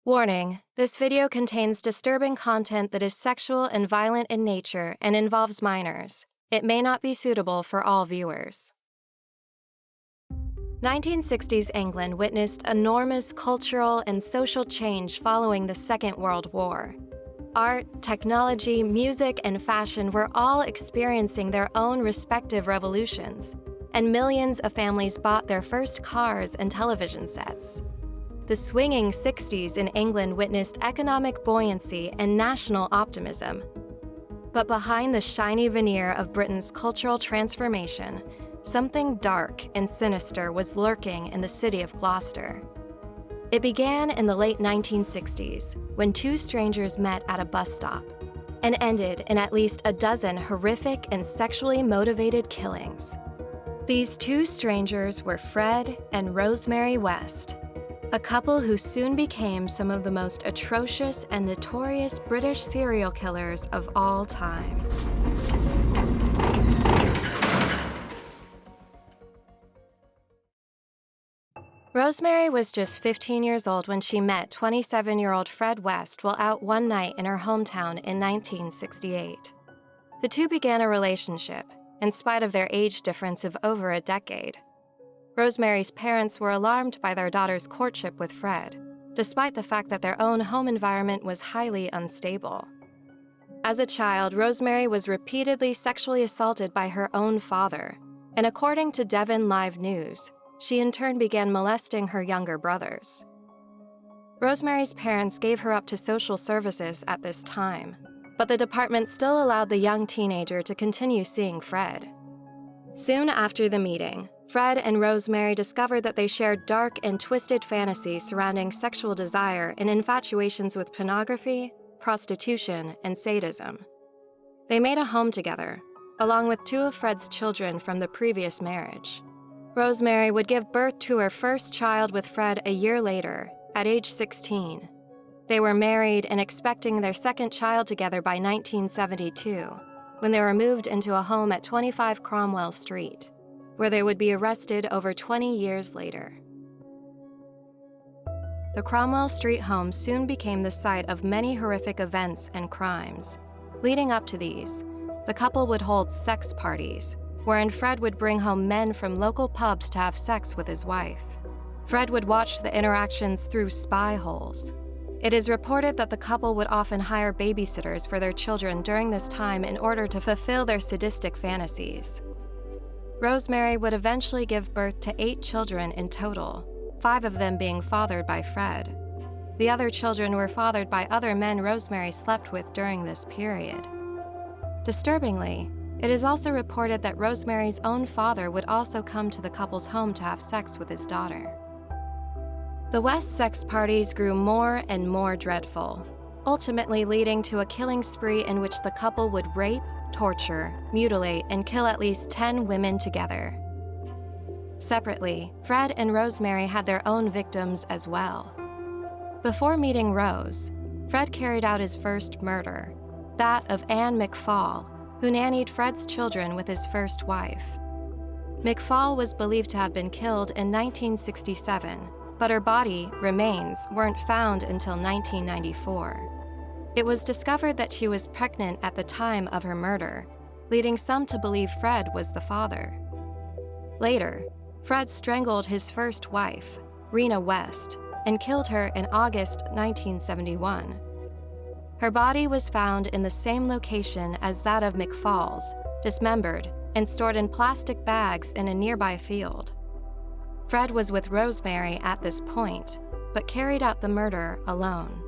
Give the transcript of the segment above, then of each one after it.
Warning: this video contains disturbing content that is sexual and violent in nature and involves minors. It may not be suitable for all viewers. 1960s England witnessed enormous cultural and social change following the Second World War. Art, technology, music, and fashion were all experiencing their own respective revolutions, and millions of families bought their first cars and television sets. The swinging 60s in England witnessed economic buoyancy and national optimism. But behind the shiny veneer of Britain's cultural transformation, something dark and sinister was lurking in the city of Gloucester. It began in the late 1960s, when two strangers met at a bus stop, and ended in at least a dozen horrific and sexually motivated killings. These two strangers were Fred and Rosemary West, a couple who soon became some of the most atrocious and notorious British serial killers of all time. Rosemary was just 15 years old when she met 27-year-old Fred West while out one night in her hometown in 1968. The two began a relationship, in spite of their age difference of over a decade. Rosemary's parents were alarmed by their daughter's courtship with Fred, despite the fact that their own home environment was highly unstable. As a child, Rosemary was repeatedly sexually assaulted by her own father, and according to Devon Live News, she in turn began molesting her younger brothers. Rosemary's parents gave her up to social services at this time, but the department still allowed the young teenager to continue seeing Fred. Soon after the meeting, Fred and Rosemary discovered that they shared dark and twisted fantasies surrounding sexual desire and infatuations with pornography, prostitution, and sadism. They made a home together, along with two of Fred's children from the previous marriage. Rosemary would give birth to her first child with Fred a year later, at age 16. They were married and expecting their second child together by 1972, when they were moved into a home at 25 Cromwell Street, where they would be arrested over 20 years later. The Cromwell Street home soon became the site of many horrific events and crimes. Leading up to these, the couple would hold sex parties, wherein Fred would bring home men from local pubs to have sex with his wife. Fred would watch the interactions through spy holes. It is reported that the couple would often hire babysitters for their children during this time in order to fulfill their sadistic fantasies. Rosemary would eventually give birth to 8 children in total, 5 of them being fathered by Fred. The other children were fathered by other men Rosemary slept with during this period. Disturbingly, it is also reported that Rosemary's own father would also come to the couple's home to have sex with his daughter. The West sex parties grew more and more dreadful, ultimately leading to a killing spree in which the couple would rape, torture, mutilate, and kill at least 10 women together. Separately, Fred and Rosemary had their own victims as well. Before meeting Rose, Fred carried out his first murder, that of Anne McFall, who nannied Fred's children with his first wife. McFall was believed to have been killed in 1967, but her body, remains, weren't found until 1994. It was discovered that she was pregnant at the time of her murder, leading some to believe Fred was the father. Later, Fred strangled his first wife, Rena West, and killed her in August 1971. Her body was found in the same location as that of McFall's, dismembered and stored in plastic bags in a nearby field. Fred was with Rosemary at this point, but carried out the murder alone.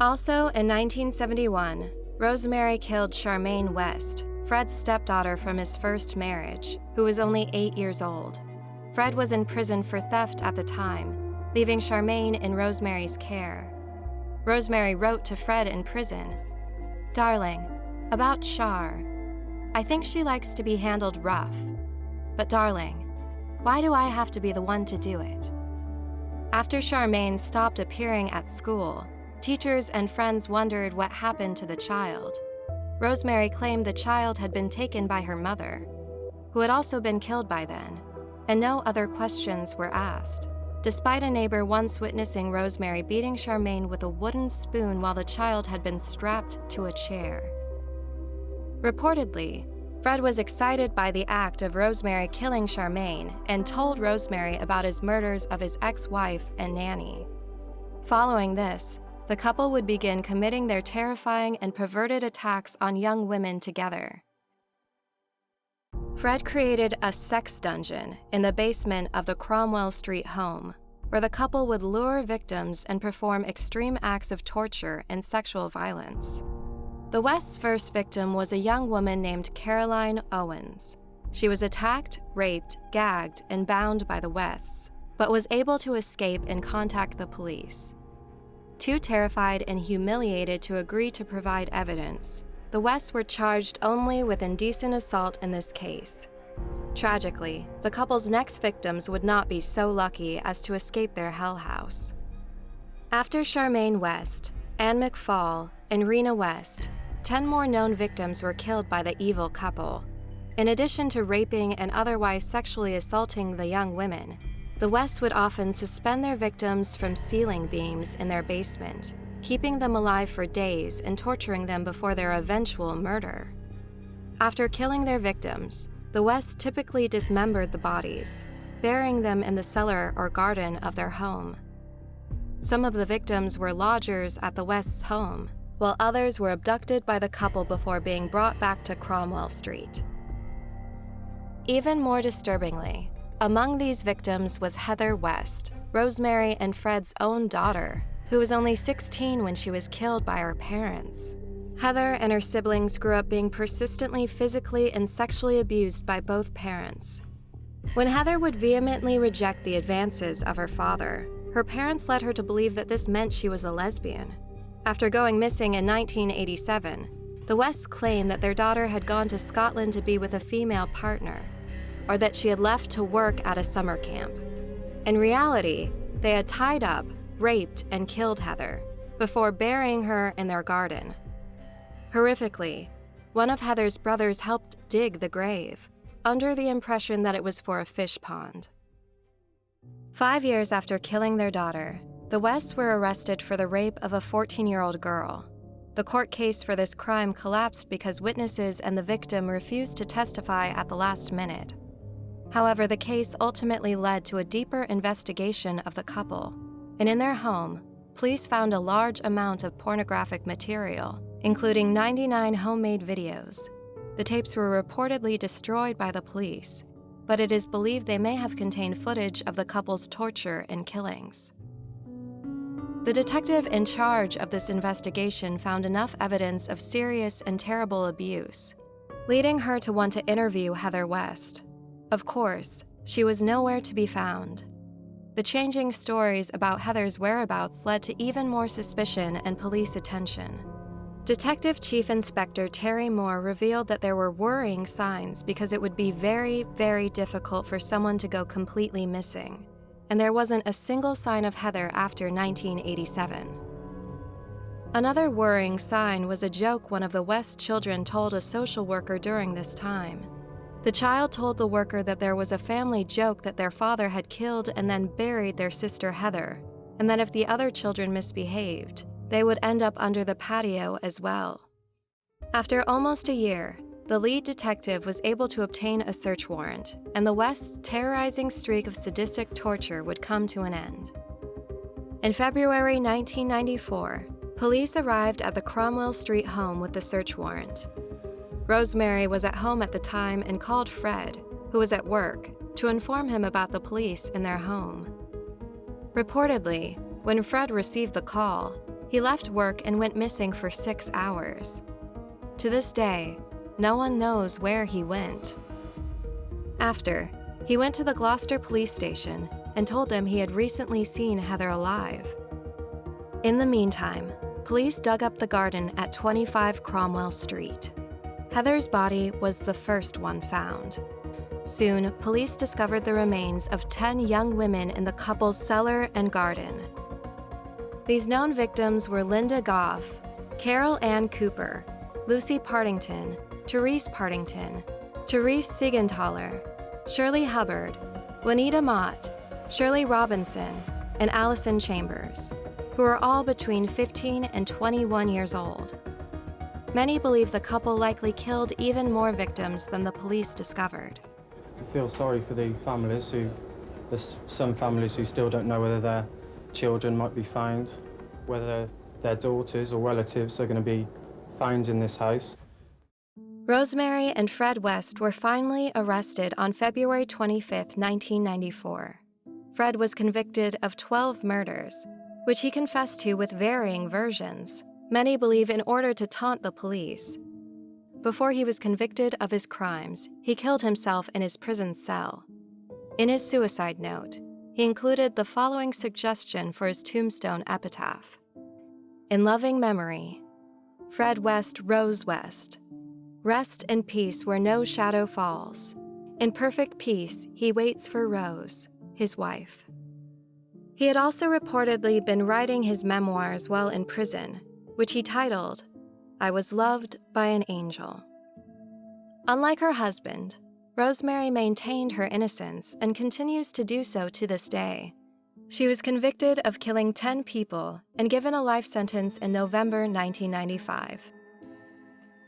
Also in 1971, Rosemary killed Charmaine West, Fred's stepdaughter from his first marriage, who was only 8 years old. Fred was in prison for theft at the time, leaving Charmaine in Rosemary's care. Rosemary wrote to Fred in prison, "Darling, about Char. I think she likes to be handled rough. But darling, why do I have to be the one to do it?" After Charmaine stopped appearing at school, teachers and friends wondered what happened to the child. Rosemary claimed the child had been taken by her mother, who had also been killed by then, and no other questions were asked. despite a neighbor once witnessing Rosemary beating Charmaine with a wooden spoon while the child had been strapped to a chair. Reportedly, Fred was excited by the act of Rosemary killing Charmaine and told Rosemary about his murders of his ex-wife and nanny. Following this, the couple would begin committing their terrifying and perverted attacks on young women together. Fred created a sex dungeon in the basement of the Cromwell Street home, where the couple would lure victims and perform extreme acts of torture and sexual violence. The West's first victim was a young woman named Caroline Owens. She was attacked, raped, gagged, and bound by the Wests, but was able to escape and contact the police. Too terrified and humiliated to agree to provide evidence, the Wests were charged only with indecent assault in this case. Tragically, the couple's next victims would not be so lucky as to escape their hell house. After Charmaine West, Anne McFall, and Rena West, 10 more known victims were killed by the evil couple. In addition to raping and otherwise sexually assaulting the young women, the Wests would often suspend their victims from ceiling beams in their basement, keeping them alive for days and torturing them before their eventual murder. After killing their victims, the Wests typically dismembered the bodies, burying them in the cellar or garden of their home. Some of the victims were lodgers at the Wests' home, while others were abducted by the couple before being brought back to Cromwell Street. Even more disturbingly, among these victims was Heather West, Rosemary and Fred's own daughter, who was only 16 when she was killed by her parents. Heather and her siblings grew up being persistently physically and sexually abused by both parents. When Heather would vehemently reject the advances of her father, her parents led her to believe that this meant she was a lesbian. After going missing in 1987, the Wests claimed that their daughter had gone to Scotland to be with a female partner, or that she had left to work at a summer camp. In reality, they had tied up, raped, and killed Heather before burying her in their garden. Horrifically, one of Heather's brothers helped dig the grave, under the impression that it was for a fish pond. 5 years after killing their daughter, the Wests were arrested for the rape of a 14-year-old girl. The court case for this crime collapsed because witnesses and the victim refused to testify at the last minute. However, the case ultimately led to a deeper investigation of the couple, and in their home, police found a large amount of pornographic material, including 99 homemade videos. The tapes were reportedly destroyed by the police, but it is believed they may have contained footage of the couple's torture and killings. The detective in charge of this investigation found enough evidence of serious and terrible abuse, leading her to want to interview Heather West. Of course, she was nowhere to be found. The changing stories about Heather's whereabouts led to even more suspicion and police attention. Detective Chief Inspector Terry Moore revealed that there were worrying signs because it would be very, very difficult for someone to go completely missing, and there wasn't a single sign of Heather after 1987. Another worrying sign was a joke one of the West children told a social worker during this time. The child told the worker that there was a family joke that their father had killed and then buried their sister Heather, and that if the other children misbehaved, they would end up under the patio as well. After almost a year, the lead detective was able to obtain a search warrant, and the West's terrorizing streak of sadistic torture would come to an end. In February 1994, police arrived at the Cromwell Street home with the search warrant. Rosemary was at home at the time and called Fred, who was at work, to inform him about the police in their home. Reportedly, when Fred received the call, he left work and went missing for 6 hours. To this day, no one knows where he went. After, he went to the Gloucester police station and told them he had recently seen Heather alive. In the meantime, police dug up the garden at 25 Cromwell Street. Heather's body was the first one found. Soon, police discovered the remains of 10 young women in the couple's cellar and garden. These known victims were Linda Goff, Carol Ann Cooper, Lucy Partington, Therese Partington, Therese Siegenthaler, Shirley Hubbard, Juanita Mott, Shirley Robinson, and Allison Chambers, who are all between 15 and 21 years old. Many believe the couple likely killed even more victims than the police discovered. I feel sorry for the families there's some families who still don't know whether their children might be found, whether their daughters or relatives are going to be found in this house. Rosemary and Fred West were finally arrested on February 25, 1994. Fred was convicted of 12 murders, which he confessed to with varying versions, many believe in order to taunt the police. Before he was convicted of his crimes, he killed himself in his prison cell. In his suicide note, he included the following suggestion for his tombstone epitaph. In loving memory, Fred West Rose West. Rest in peace where no shadow falls. In perfect peace, he waits for Rose, his wife. He had also reportedly been writing his memoirs while in prison, which he titled, I Was Loved by an Angel. Unlike her husband, Rosemary maintained her innocence and continues to do so to this day. She was convicted of killing 10 people and given a life sentence in November 1995.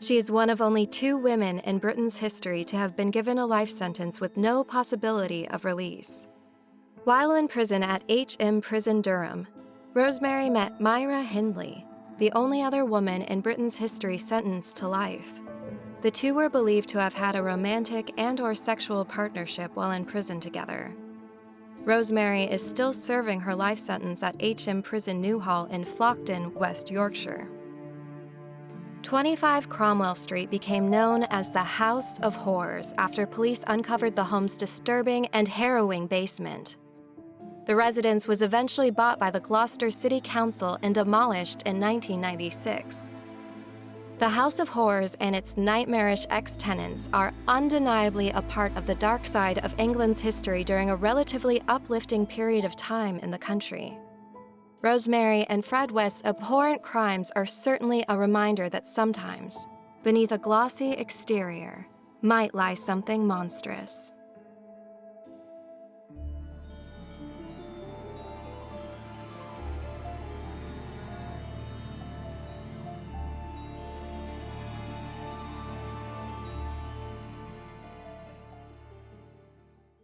She is one of only 2 women in Britain's history to have been given a life sentence with no possibility of release. While in prison at HM Prison Durham, Rosemary met Myra Hindley, the only other woman in Britain's history sentenced to life. The two were believed to have had a romantic and/or sexual partnership while in prison together. Rosemary is still serving her life sentence at HM Prison Newhall in Flockton, West Yorkshire. 25 Cromwell Street became known as the House of Horrors after police uncovered the home's disturbing and harrowing basement. The residence was eventually bought by the Gloucester City Council and demolished in 1996. The House of Horrors and its nightmarish ex-tenants are undeniably a part of the dark side of England's history during a relatively uplifting period of time in the country. Rosemary and Fred West's abhorrent crimes are certainly a reminder that sometimes, beneath a glossy exterior, might lie something monstrous.